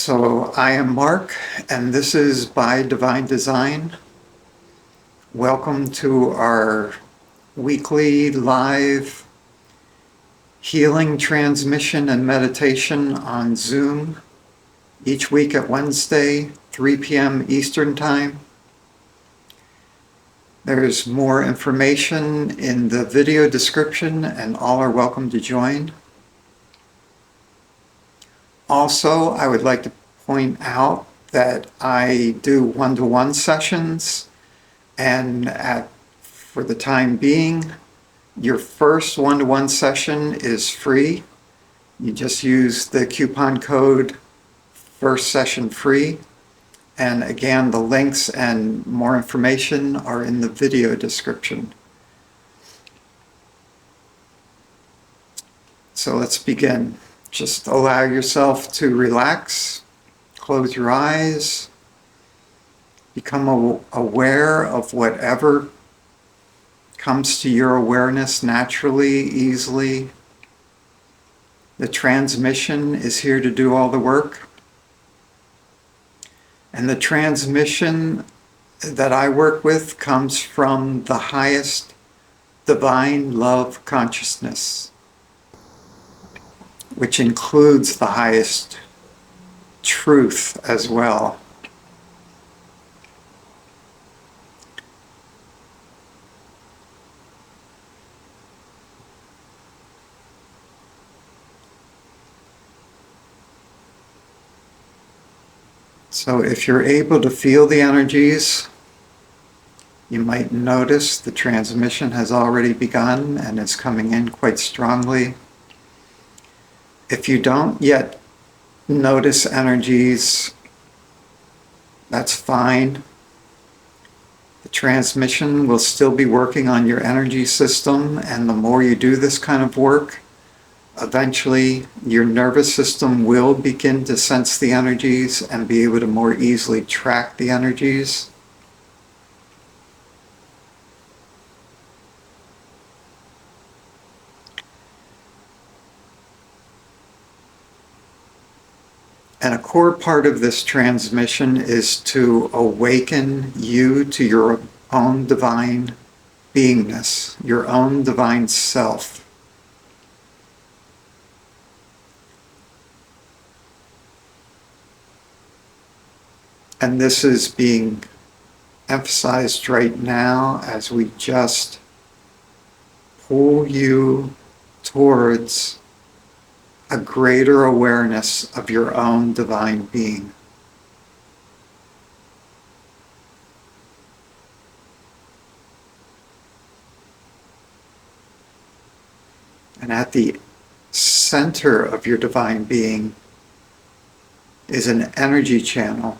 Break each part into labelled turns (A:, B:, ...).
A: So I am Mark, and this is by Divine Design. Welcome to our weekly live healing transmission and meditation on Zoom each week at Wednesday, 3 p.m. Eastern Time. There's more information in the video description, and all are welcome to join. Also, I would like to point out that I do one-to-one sessions, and for the time being, your first one-to-one session is free. You just use the coupon code first session free. And again, the links and more information are in the video description. So let's begin. Just allow yourself to relax, close your eyes, become aware of whatever comes to your awareness naturally, easily. The transmission is here to do all the work. And the transmission that I work with comes from the highest divine love consciousness, which includes the highest truth as well. So if you're able to feel the energies, you might notice the transmission has already begun and is coming in quite strongly. If you don't yet notice energies, that's fine. The transmission will still be working on your energy system, and the more you do this kind of work, eventually your nervous system will begin to sense the energies and be able to more easily track the energies. And a core part of this transmission is to awaken you to your own divine beingness, your own divine self. And this is being emphasized right now as we just pull you towards a greater awareness of your own divine being. And at the center of your divine being is an energy channel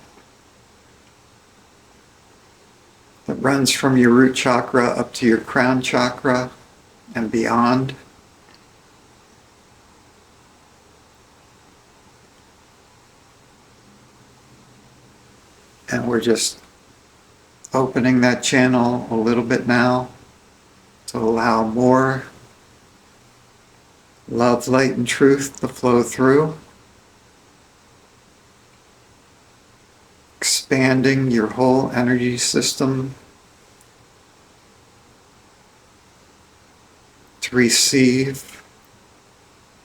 A: that runs from your root chakra up to your crown chakra and beyond. And we're just opening that channel a little bit now to allow more love, light, and truth to flow through, expanding your whole energy system to receive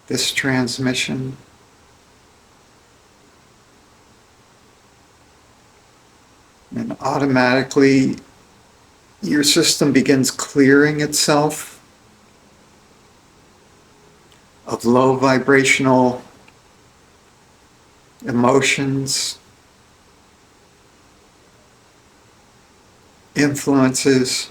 A: this transmission. And automatically your system begins clearing itself of low vibrational emotions, influences,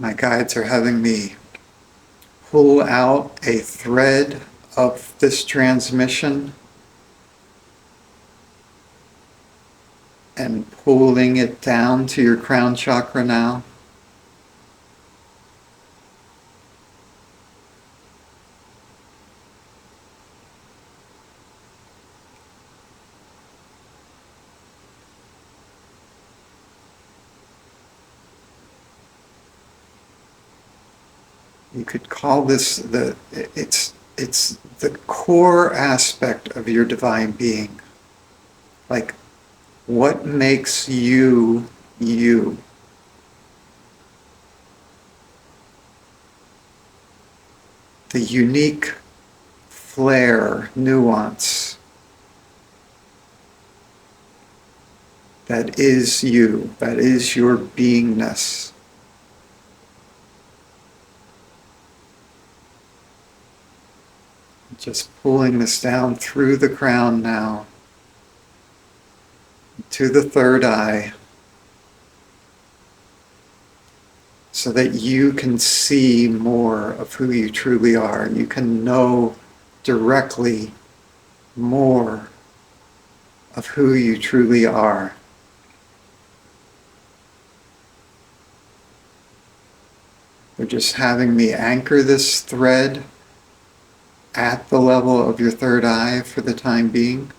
A: my guides are having me pull out a thread of this transmission and pulling it down to your crown chakra now. You could call this it's the core aspect of your divine being. Like, what makes you, you? The unique flair, nuance that is you, that is your beingness. Just pulling this down through the crown now, to the third eye, so that you can see more of who you truly are. You can know directly more of who you truly are. We're just having me anchor this thread at the level of your third eye for the time being.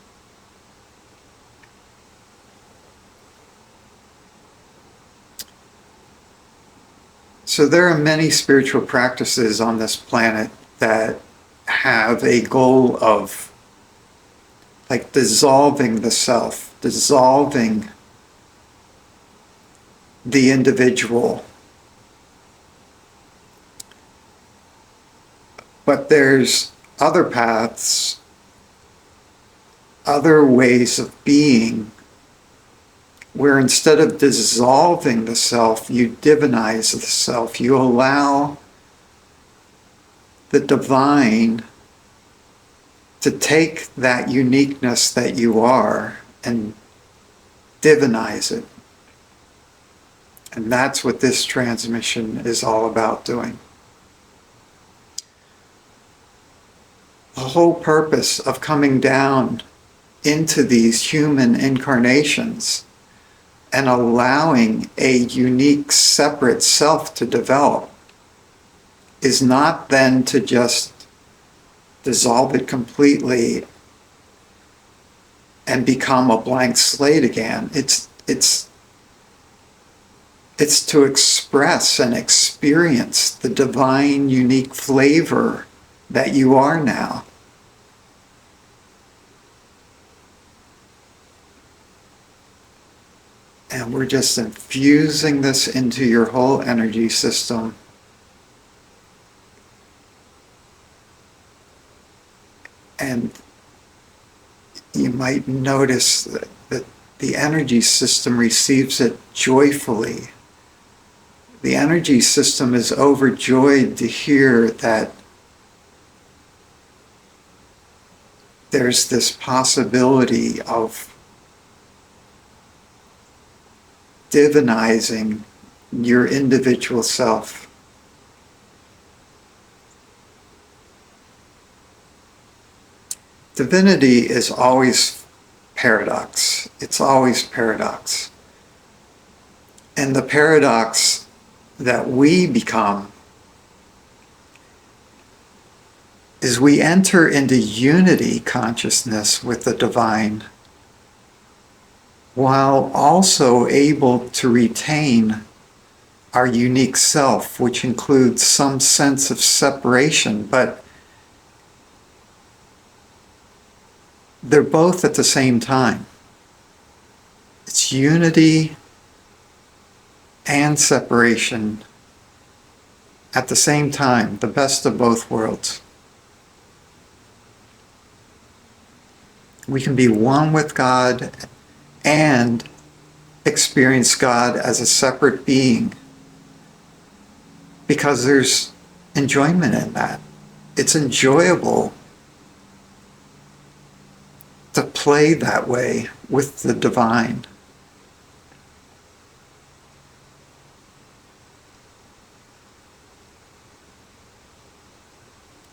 A: So there are many spiritual practices on this planet that have a goal of like dissolving the self, dissolving the individual. But there's other paths, other ways of being, where instead of dissolving the self, you divinize the self. You allow the divine to take that uniqueness that you are and divinize it. And that's what this transmission is all about doing. The whole purpose of coming down into these human incarnations and allowing a unique, separate self to develop is not then to just dissolve it completely and become a blank slate again. It's to express and experience the divine, unique flavor that you are now. And we're just infusing this into your whole energy system. And you might notice that the energy system receives it joyfully. The energy system is overjoyed to hear that there's this possibility of divinizing your individual self. Divinity is always paradox. It's always paradox. And the paradox that we become is we enter into unity consciousness with the divine, while also able to retain our unique self, which includes some sense of separation, but they're both at the same time. It's unity and separation at the same time, the best of both worlds. We can be one with God and experience God as a separate being, because there's enjoyment in that. It's enjoyable to play that way with the divine.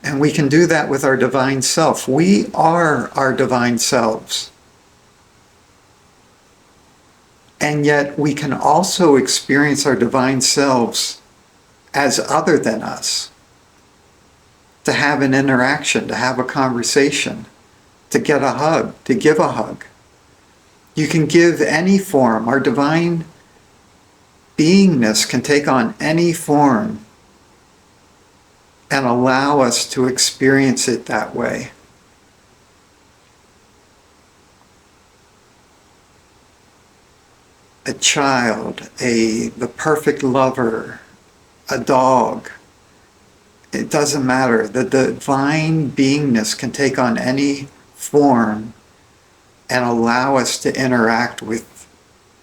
A: And we can do that with our divine self. We are our divine selves. And yet we can also experience our divine selves as other than us. To have an interaction, to have a conversation, to get a hug, to give a hug. You can give any form. Our divine beingness can take on any form and allow us to experience it that way. A child, the perfect lover, a dog, it doesn't matter. The divine beingness can take on any form and allow us to interact with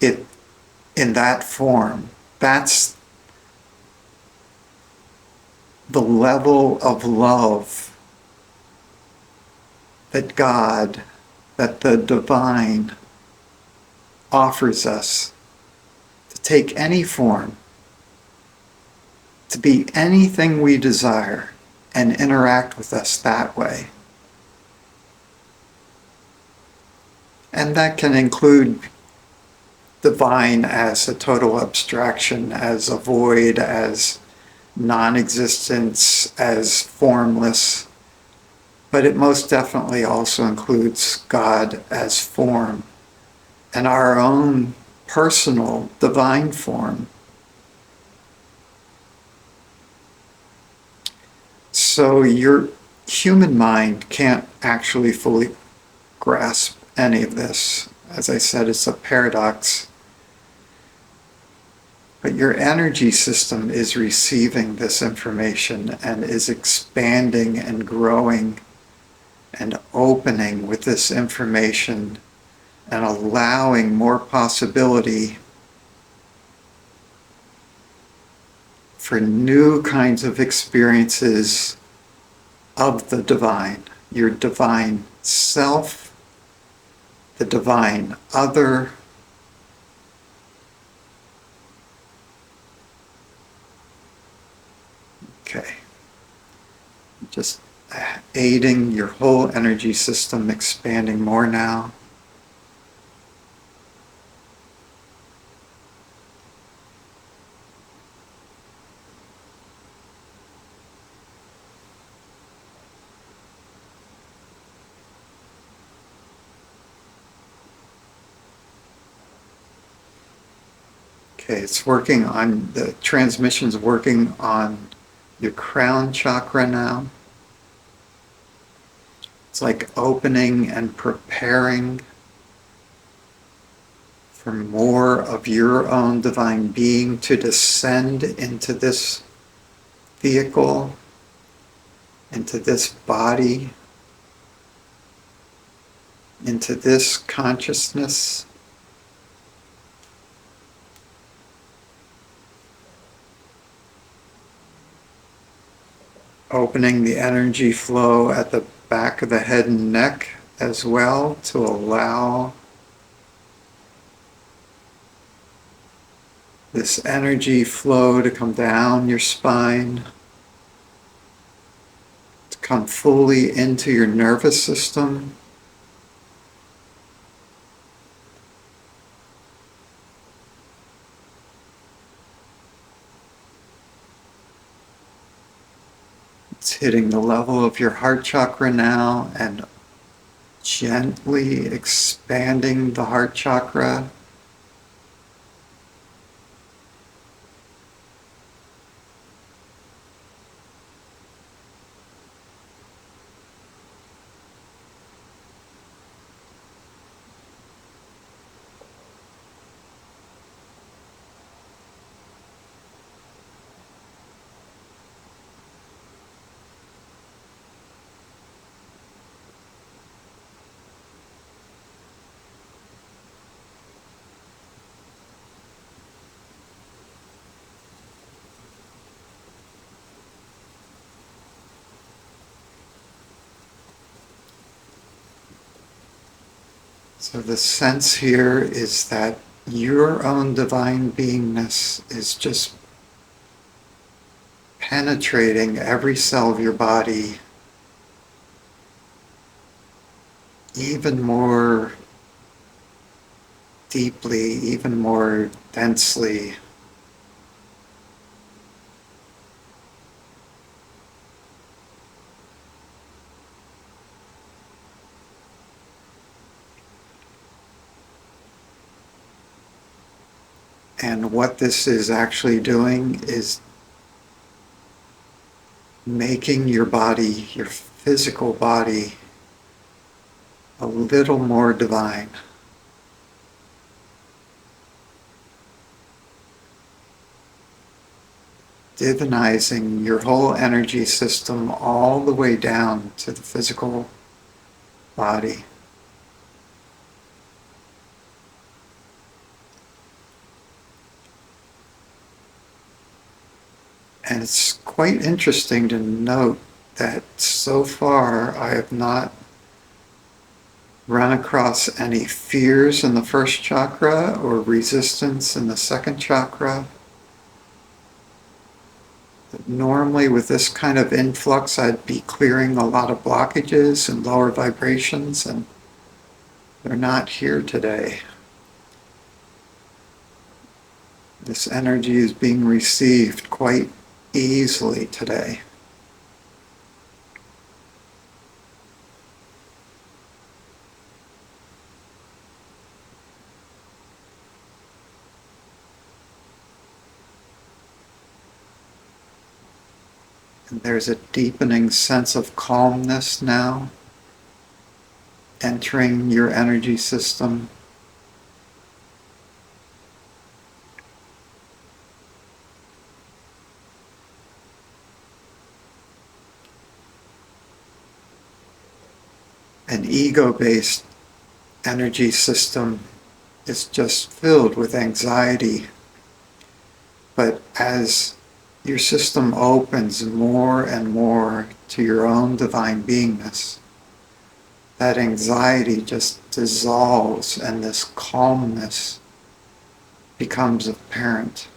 A: it in that form. That's the level of love that God, that the divine offers us, to take any form, to be anything we desire, and interact with us that way. And that can include divine as a total abstraction, as a void, as non-existence, as formless. But it most definitely also includes God as form, and our own personal divine form. So your human mind can't actually fully grasp any of this. As I said, it's a paradox. But your energy system is receiving this information and is expanding and growing and opening with this information and allowing more possibility for new kinds of experiences of the divine, your divine self, the divine other, okay. Just aiding your whole energy system, expanding more now. Okay, it's working on, the transmission's working on your crown chakra now. It's like opening and preparing for more of your own divine being to descend into this vehicle, into this body, into this consciousness. Opening the energy flow at the back of the head and neck as well to allow this energy flow to come down your spine, to come fully into your nervous system. It's hitting the level of your heart chakra now and gently expanding the heart chakra. So the sense here is that your own divine beingness is just penetrating every cell of your body even more deeply, even more densely. And what this is actually doing is making your body, your physical body, a little more divine. Divinizing your whole energy system all the way down to the physical body. And it's quite interesting to note that so far I have not run across any fears in the first chakra or resistance in the second chakra. Normally with this kind of influx I'd be clearing a lot of blockages and lower vibrations, and they're not here today. This energy is being received quite easily today. And there's a deepening sense of calmness now entering your energy system. An ego-based energy system is just filled with anxiety. But as your system opens more and more to your own divine beingness, that anxiety just dissolves and this calmness becomes apparent.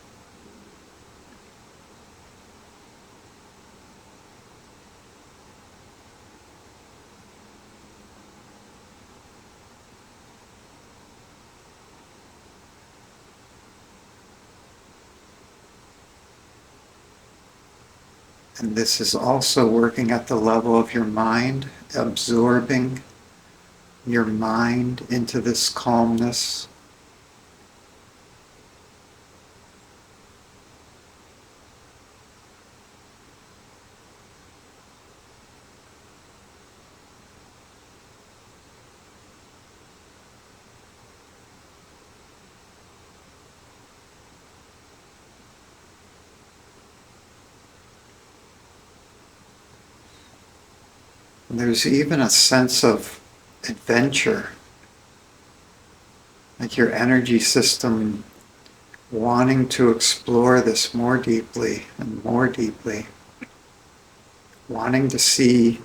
A: And this is also working at the level of your mind, absorbing your mind into this calmness. And there's even a sense of adventure, like your energy system wanting to explore this more deeply and more deeply, wanting to see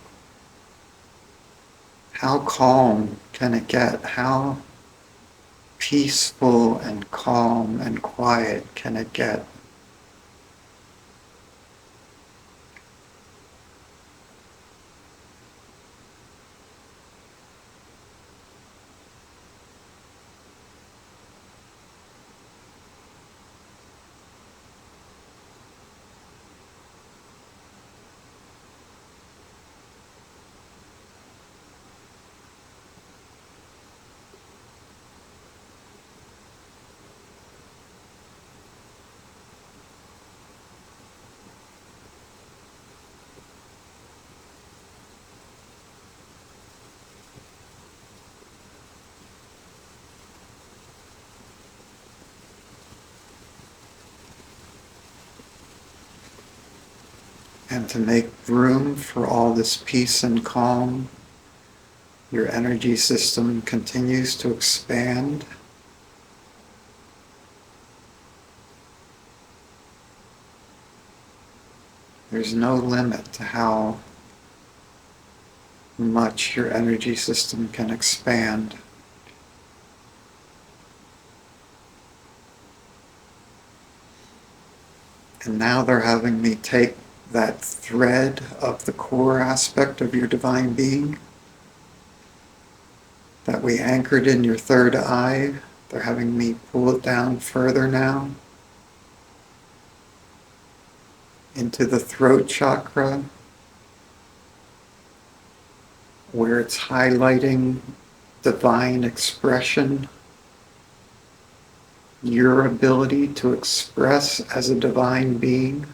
A: how calm can it get, how peaceful and calm and quiet can it get. And to make room for all this peace and calm, your energy system continues to expand. There's no limit to how much your energy system can expand. And now they're having me take that thread of the core aspect of your divine being that we anchored in your third eye. They're having me pull it down further now into the throat chakra, where it's highlighting divine expression, your ability to express as a divine being.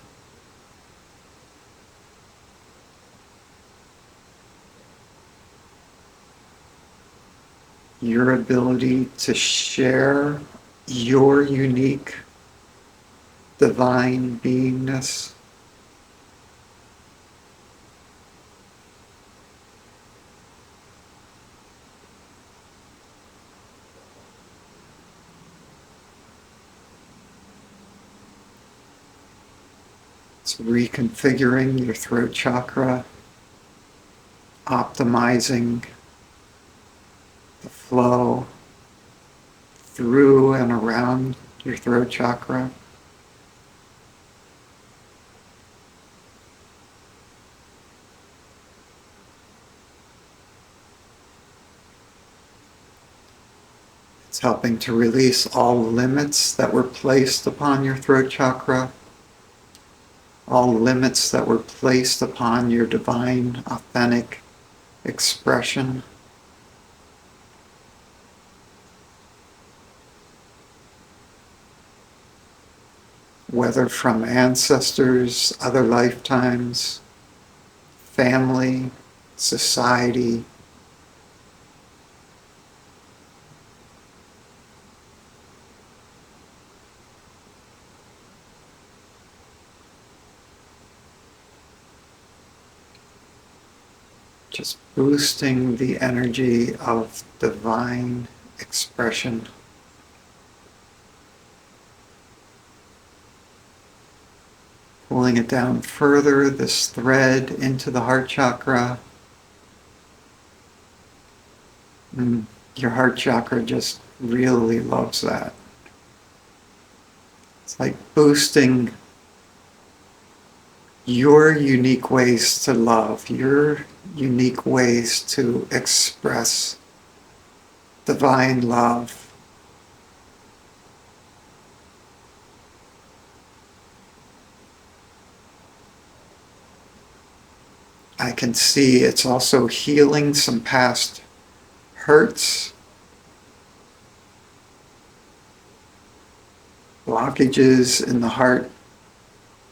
A: your ability to share your unique divine beingness. It's reconfiguring your throat chakra, optimizing the flow through and around your throat chakra. It's helping to release all limits that were placed upon your throat chakra, all limits that were placed upon your divine, authentic expression. Whether from ancestors, other lifetimes, family, society, just boosting the energy of divine expression. Pulling it down further, this thread into the heart chakra. Your heart chakra just really loves that. It's like boosting your unique ways to love, your unique ways to express divine love. I can see it's also healing some past hurts, blockages in the heart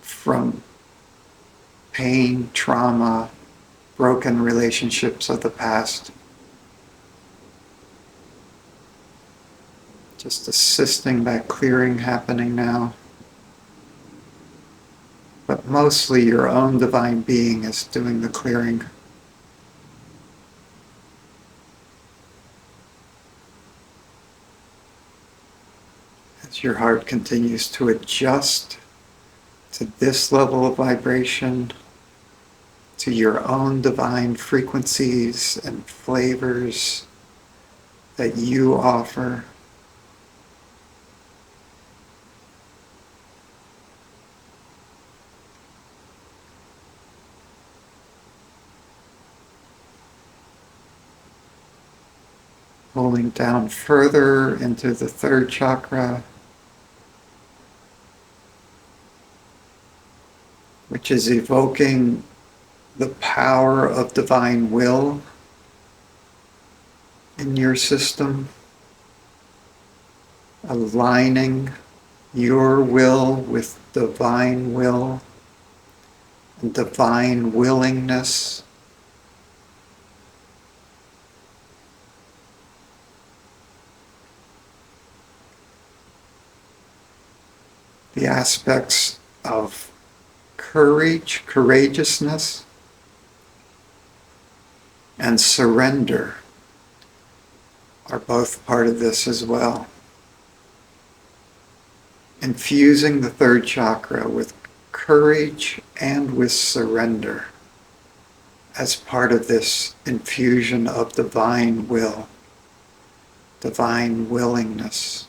A: from pain, trauma, broken relationships of the past. Just assisting that clearing happening now. But mostly your own divine being is doing the clearing. As your heart continues to adjust to this level of vibration, to your own divine frequencies and flavors that you offer. Pulling down further into the third chakra, which is evoking the power of divine will in your system, aligning your will with divine will and divine willingness. The aspects of courage, courageousness, and surrender are both part of this as well. Infusing the third chakra with courage and with surrender as part of this infusion of divine will, divine willingness.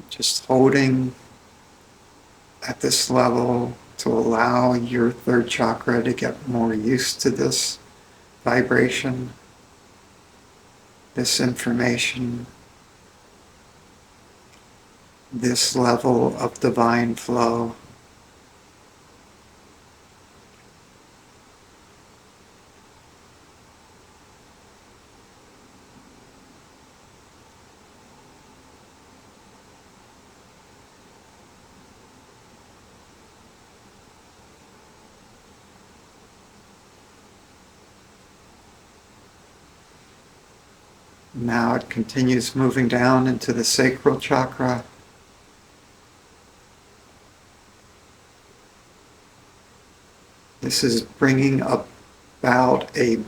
A: Just holding at this level to allow your third chakra to get more used to this vibration, this information, this level of divine flow. Now it continues moving down into the sacral chakra. This is bringing about a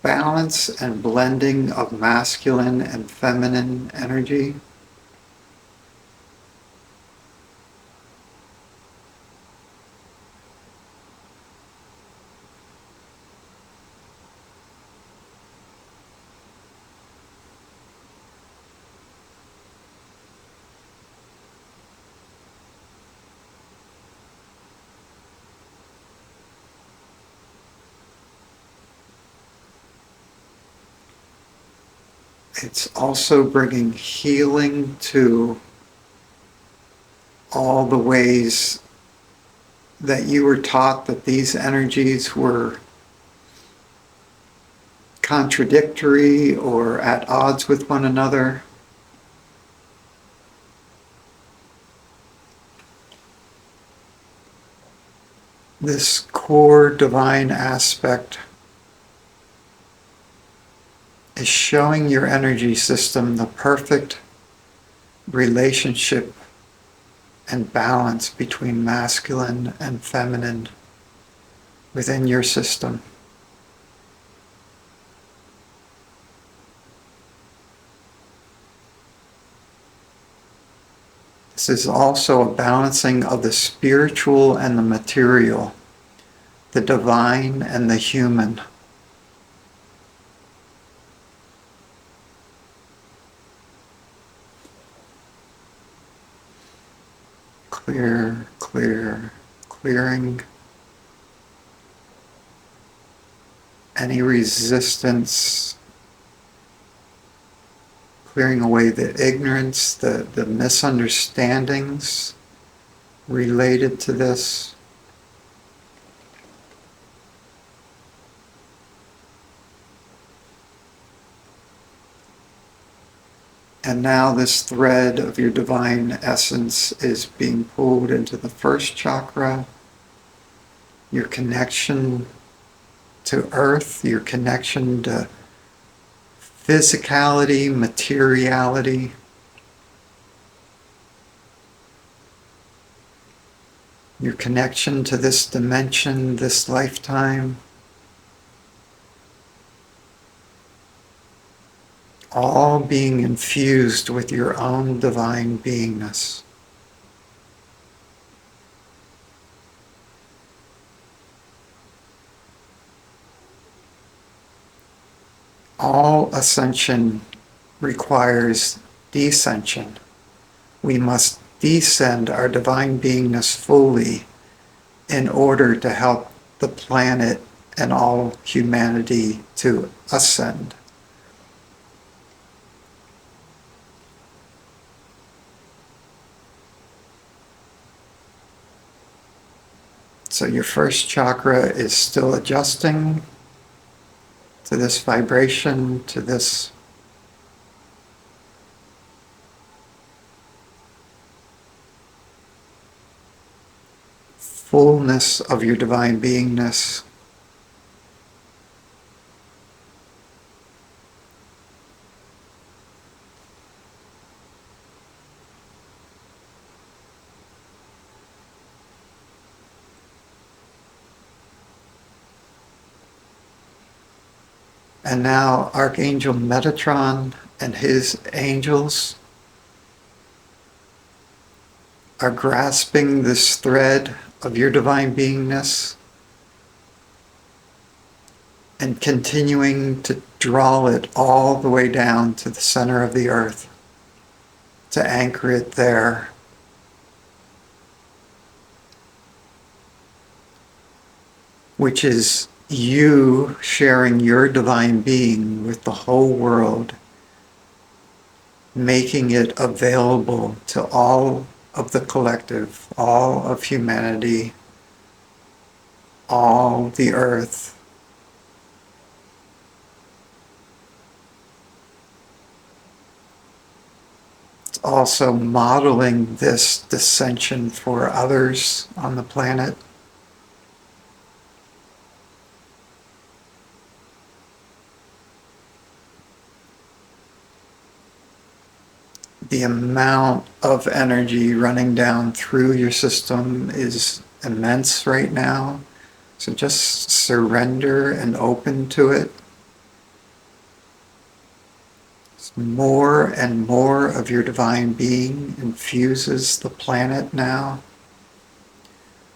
A: balance and blending of masculine and feminine energy. It's also bringing healing to all the ways that you were taught that these energies were contradictory or at odds with one another. This core divine aspect is showing your energy system the perfect relationship and balance between masculine and feminine within your system. This is also a balancing of the spiritual and the material, the divine and the human. Clearing any resistance, clearing away the ignorance, the misunderstandings related to this. And now this thread of your divine essence is being pulled into the first chakra, your connection to earth, your connection to physicality, materiality. Your connection to this dimension, this lifetime. All being infused with your own divine beingness. All ascension requires descension. We must descend our divine beingness fully in order to help the planet and all humanity to ascend. So your first chakra is still adjusting to this vibration, to this fullness of your divine beingness. And now Archangel Metatron and his angels are grasping this thread of your divine beingness and continuing to draw it all the way down to the center of the earth, to anchor it there. Which is you sharing your divine being with the whole world, making it available to all of the collective, all of humanity, all the earth. It's also modeling this dissension for others on the planet. the amount of energy running down through your system is immense right now. So just surrender and open to it. More and more of your divine being infuses the planet now,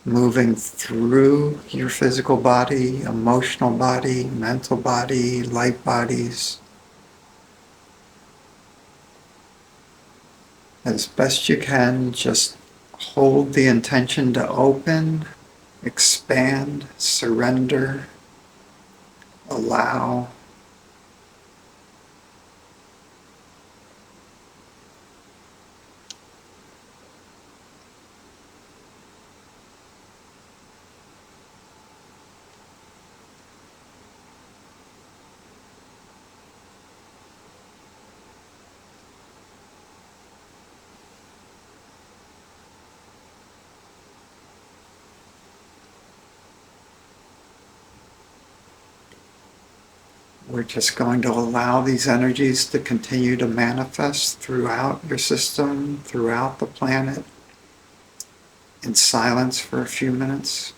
A: moving through your physical body, emotional body, mental body, light bodies. As best you can, just hold the intention to open, expand, surrender, allow. We're just going to allow these energies to continue to manifest throughout your system, throughout the planet, in silence for a few minutes.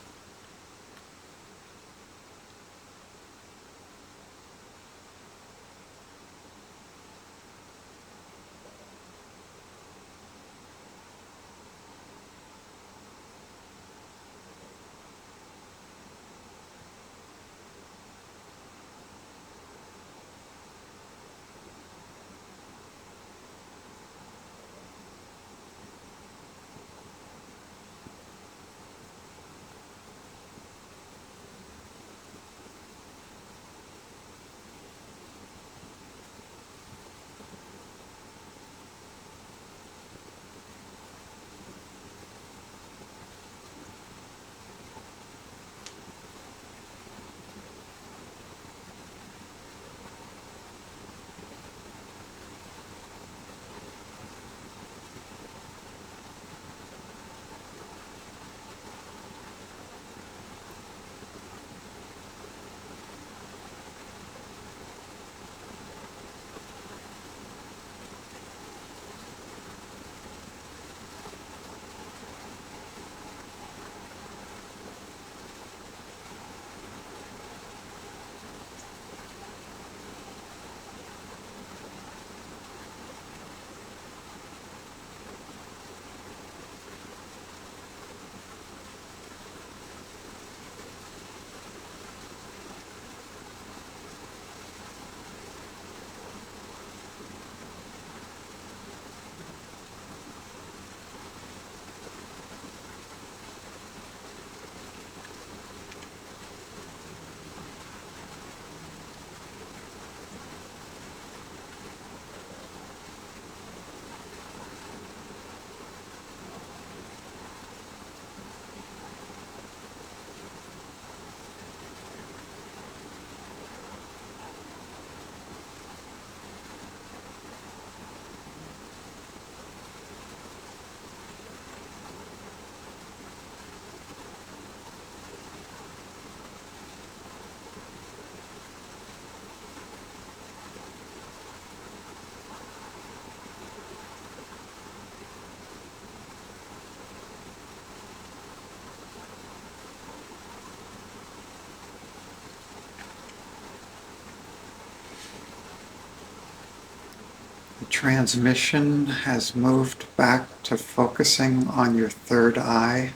A: The transmission has moved back to focusing on your third eye,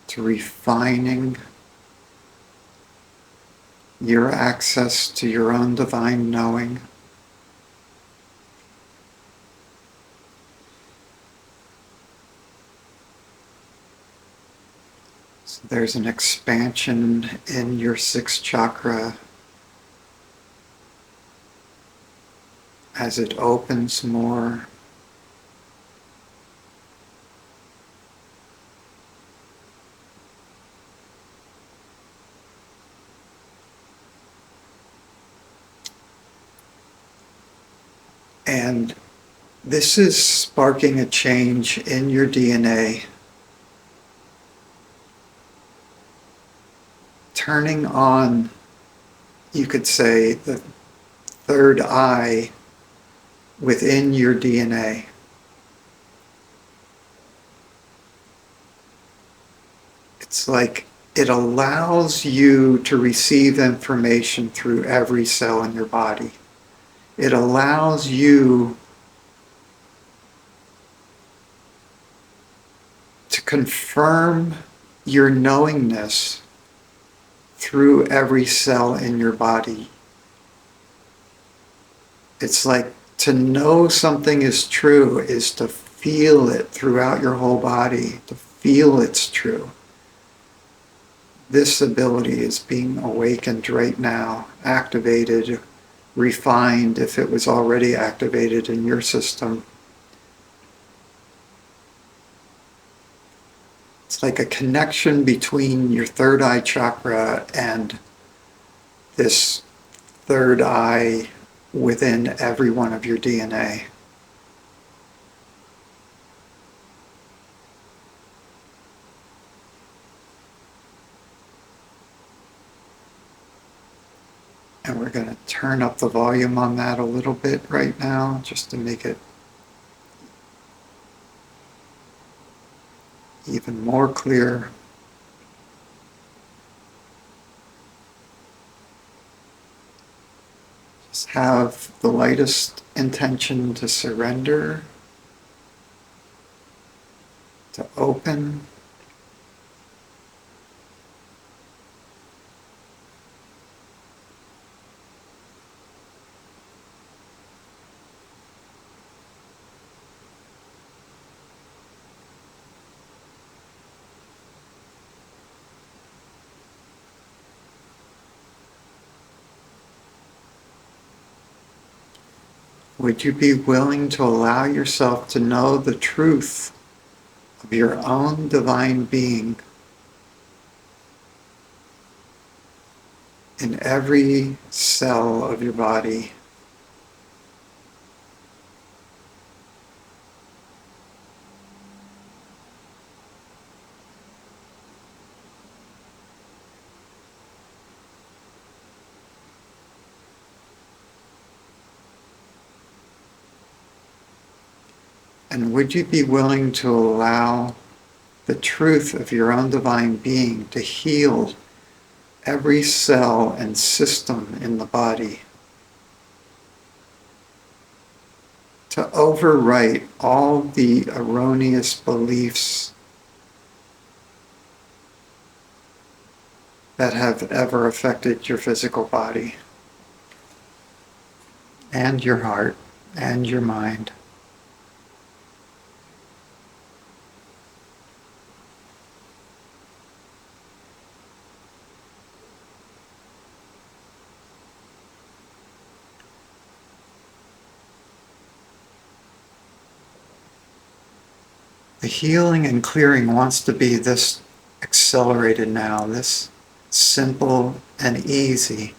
A: to refining your access to your own divine knowing. So there's an expansion in your sixth chakra as it opens more. And this is sparking a change in your DNA, turning on, you could say, the third eye within your DNA. It's like it allows you to receive information through every cell in your body. It allows you to confirm your knowingness through every cell in your body. It's like to know something is true is to feel it throughout your whole body, to feel it's true. This ability is being awakened right now, activated, refined if it was already activated in your system. It's like a connection between your third eye chakra and this third eye within every one of your DNA. And we're going to turn up the volume on that a little bit right now, just to make it even more clear. Just have the lightest intention to surrender, to open. Would you be willing to allow yourself to know the truth of your own divine being in every cell of your body? And would you be willing to allow the truth of your own divine being to heal every cell and system in the body, to overwrite all the erroneous beliefs that have ever affected your physical body and your heart and your mind? The healing and clearing wants to be this accelerated now, this simple and easy.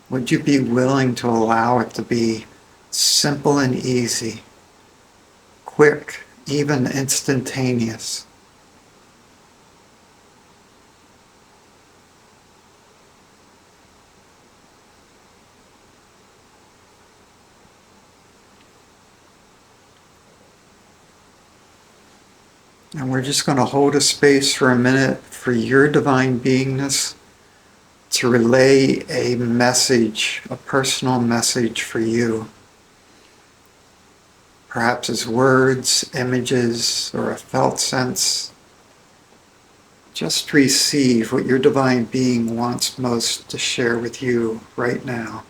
A: Would you be willing to allow it to be simple and easy, quick, even instantaneous? And we're just going to hold a space for a minute for your divine beingness to relay a message, a personal message for you. Perhaps as words, images, or a felt sense. Just receive what your divine being wants most to share with you right now.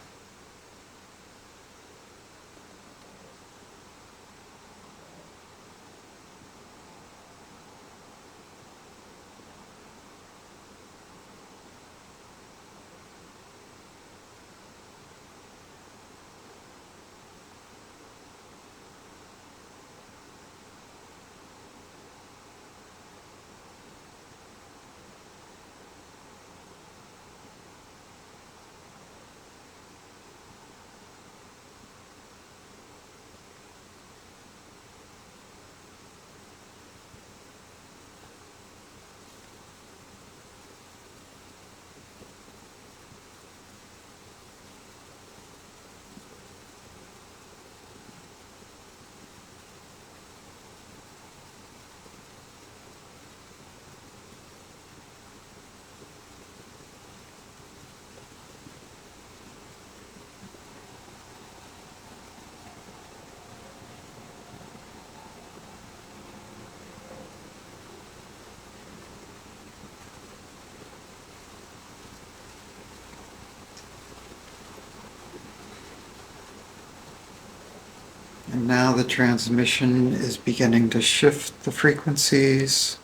A: And now the transmission is beginning to shift the frequencies,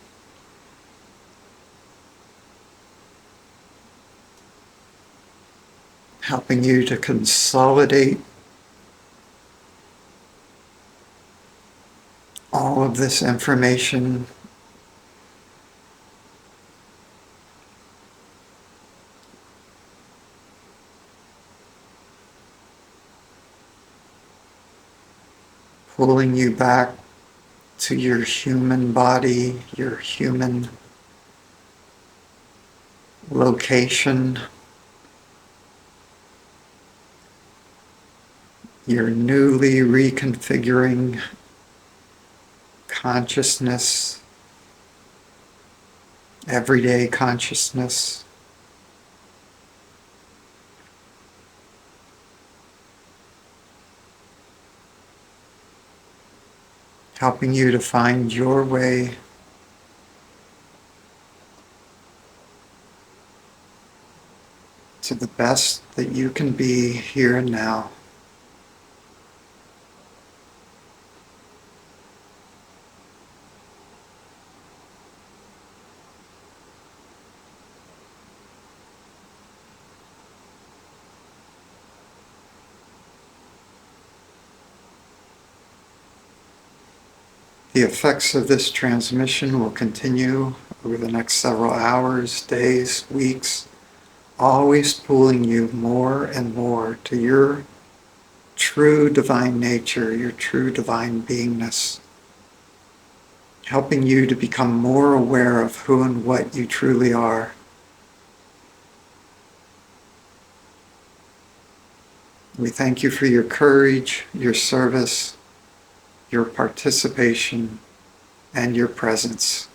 A: helping you to consolidate all of this information pulling you back to your human body, your human location, your newly reconfiguring consciousness, everyday consciousness. Helping you to find your way to the best that you can be here and now. The effects of this transmission will continue over the next several hours, days, weeks, always pulling you more and more to your true divine nature, your true divine beingness, helping you to become more aware of who and what you truly are. We thank you for your courage, your service, your participation, and your presence.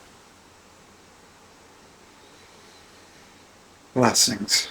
A: Blessings.